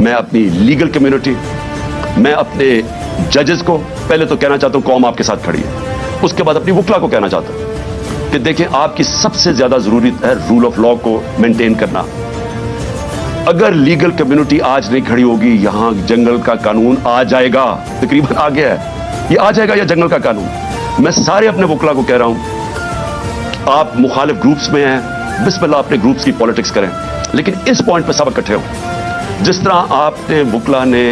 میں اپنی legal community, میں اپنے ججز کو پہلے تو کہنا چاہتا ہوں قوم آپ کے ساتھ کھڑی ہے، اس کے بعد اپنی وکلا کو کہنا چاہتا ہوں کہ دیکھیں آپ کی سب سے زیادہ ضرورت ہے رول آف لا کو مینٹین کرنا۔ اگر لیگل کمیونٹی آج نہیں کھڑی ہوگی، یہاں جنگل کا قانون آ جائے گا، تقریباً آ گیا ہے، یہ آ جائے گا یہ جنگل کا قانون۔ میں سارے اپنے وکلا کو کہہ رہا ہوں آپ مخالف گروپس میں ہیں، بسم اللہ اپنے گروپس کی پالیٹکس کریں، لیکن اس پوائنٹ پہ سب اکٹھے ہوں۔ جس طرح آپ نے وکلا نے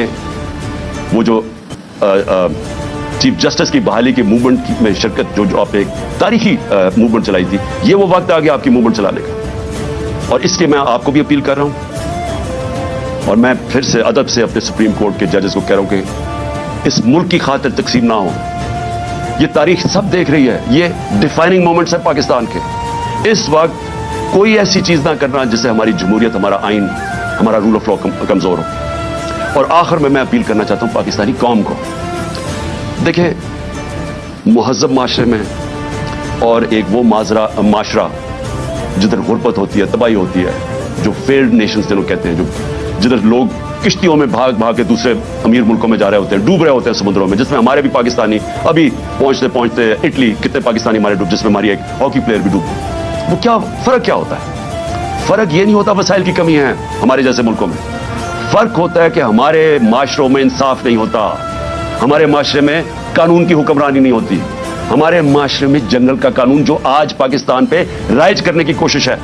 وہ جو چیف جسٹس کی بحالی کی موومنٹ میں شرکت جو آپ نے ایک تاریخی موومنٹ چلائی تھی، یہ وہ وقت آ گیا آپ کی موومنٹ چلانے کا، اور اس لیے میں آپ کو بھی اپیل کر رہا ہوں اور میں پھر سے ادب سے اپنے سپریم کورٹ کے ججز کو کہہ رہا ہوں کہ اس ملک کی خاطر تقسیم نہ ہو، یہ تاریخ سب دیکھ رہی ہے، یہ ڈیفائننگ مومنٹس ہیں پاکستان کے۔ اس وقت کوئی ایسی چیز نہ کرنا جس سے ہماری جمہوریت، ہمارا آئین، ہمارا رول آف لا کمزور ہو۔ اور آخر میں اپیل کرنا چاہتا ہوں پاکستانی قوم کو، دیکھیں مہذب معاشرے میں اور ایک وہ معاشرہ جدھر غربت ہوتی ہے، تباہی ہوتی ہے، جو فیلڈ نیشنز جنہوں کہتے ہیں، جو جدھر لوگ کشتیوں میں بھاگ بھاگ کے دوسرے امیر ملکوں میں جا رہے ہوتے ہیں، ڈوب رہے ہوتے ہیں سمندروں میں، جس میں ہمارے بھی پاکستانی ابھی پہنچتے پہنچتے اٹلی کتنے پاکستانی ہمارے ڈوب، جس میں ہماری ایک ہاکی پلیئر بھی ڈوب۔ وہ کیا فرق کیا ہوتا ہے؟ فرق یہ نہیں ہوتا وسائل کی کمی ہے ہمارے جیسے ملکوں میں، فرق ہوتا ہے کہ ہمارے معاشروں میں انصاف نہیں ہوتا، ہمارے معاشرے میں قانون کی حکمرانی نہیں ہوتی، ہمارے معاشرے میں جنگل کا قانون جو آج پاکستان پہ رائج کرنے کی کوشش ہے،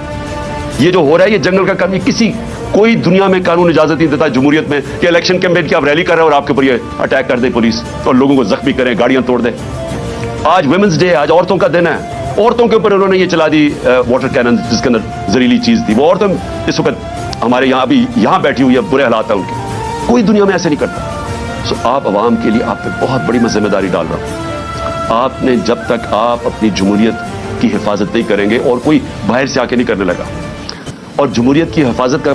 یہ جو ہو رہا ہے یہ جنگل کا قانون، کوئی دنیا میں قانون اجازت نہیں دیتا جمہوریت میں کہ الیکشن کیمپین کی آپ ریلی کر رہے ہیں اور آپ کے اوپر یہ اٹیک کر دے پولیس اور لوگوں کو زخمی کریں، گاڑیاں توڑ دے۔ آج ویمنز ڈے، آج عورتوں کا دن ہے، عورتوں کے اوپر انہوں نے یہ چلا دی واٹر کینن جس کے اندر زہریلی چیز تھی، وہ عورتیں اس وقت ہمارے یہاں ابھی یہاں بیٹھی ہوئی ہے، برے حالات ہیں ان کے، کوئی دنیا میں ایسے نہیں کرتا۔ سو آپ عوام کے لیے آپ پہ بہت بڑی میں ذمہ داری ڈال رہا ہوں، آپ نے جب تک آپ اپنی جمہوریت کی حفاظت نہیں کریں گے، اور کوئی باہر سے آ کے نہیں کرنے لگا، اور جمہوریت کی حفاظت کا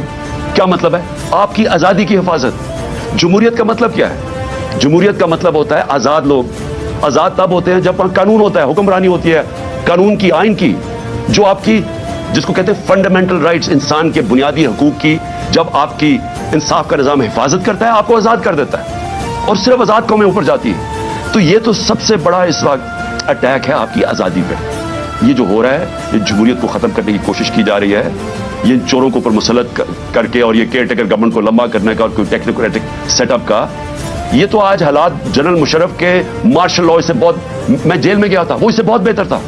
کیا مطلب ہے؟ آپ کی آزادی کی حفاظت۔ جمہوریت کا مطلب کیا ہے؟ جمہوریت کا مطلب ہوتا ہے آزاد لوگ، آزاد تب ہوتے ہیں جب قانون ہوتا ہے، حکمرانی ہوتی ہے قانون کی، آئین کی، جو آپ کی جس کو کہتے ہیں فنڈامنٹل رائٹس، انسان کے بنیادی حقوق کی، جب آپ کی انصاف کا نظام حفاظت کرتا ہے، آپ کو آزاد کر دیتا ہے، اور صرف آزاد قومیں اوپر جاتی ہے۔ تو یہ تو سب سے بڑا اس وقت اٹیک ہے آپ کی آزادی پہ، یہ جو ہو رہا ہے، یہ جمہوریت کو ختم کرنے کی کوشش کی جا رہی ہے، یہ چوروں کے اوپر مسلط کر کے اور یہ کیئر ٹیکر گورنمنٹ کو لمبا کرنے کا اور کوئی ٹیکنوکریٹک سیٹ اپ کا، یہ تو آج حالات جنرل مشرف کے مارشل لا سے بہت، میں جیل میں گیا تھا، وہ اس سے بہت بہتر تھا،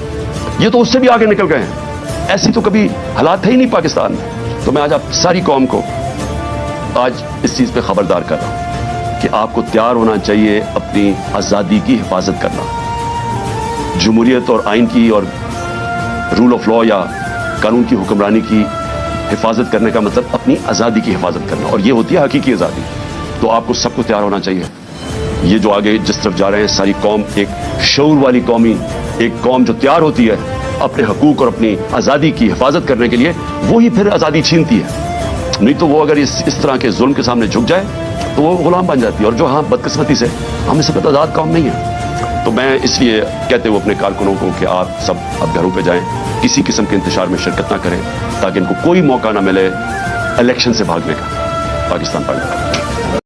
یہ تو اس سے بھی آگے نکل گئے ہیں، ایسی تو کبھی حالات تھے ہی نہیں پاکستان میں۔ تو میں آج آپ ساری قوم کو آج اس چیز پہ خبردار کر رہا ہوں کہ آپ کو تیار ہونا چاہیے اپنی آزادی کی حفاظت کرنا۔ جمہوریت اور آئین کی اور رول آف لا یا قانون کی حکمرانی کی حفاظت کرنے کا مطلب اپنی آزادی کی حفاظت کرنا، اور یہ ہوتی ہے حقیقی آزادی۔ تو آپ کو سب کو تیار ہونا چاہیے، یہ جو آگے جس طرف جا رہے ہیں ساری قوم، ایک شعور والی قومی، ایک قوم جو تیار ہوتی ہے اپنے حقوق اور اپنی آزادی کی حفاظت کرنے کے لیے، وہی پھر آزادی چھینتی ہے، نہیں تو وہ اگر اس طرح کے ظلم کے سامنے جھک جائے تو وہ غلام بن جاتی ہے، اور جو ہاں بدقسمتی سے ہم اس وقت آزاد قوم نہیں ہے۔ تو میں اس لیے کہتے ہوئے اپنے کارکنوں کو کہ آپ سب اب گھروں پہ جائیں، کسی قسم کے انتشار میں شرکت نہ کریں، تاکہ ان کو کوئی موقع نہ ملے الیکشن سے بھاگنے کا پاکستان پاکستان۔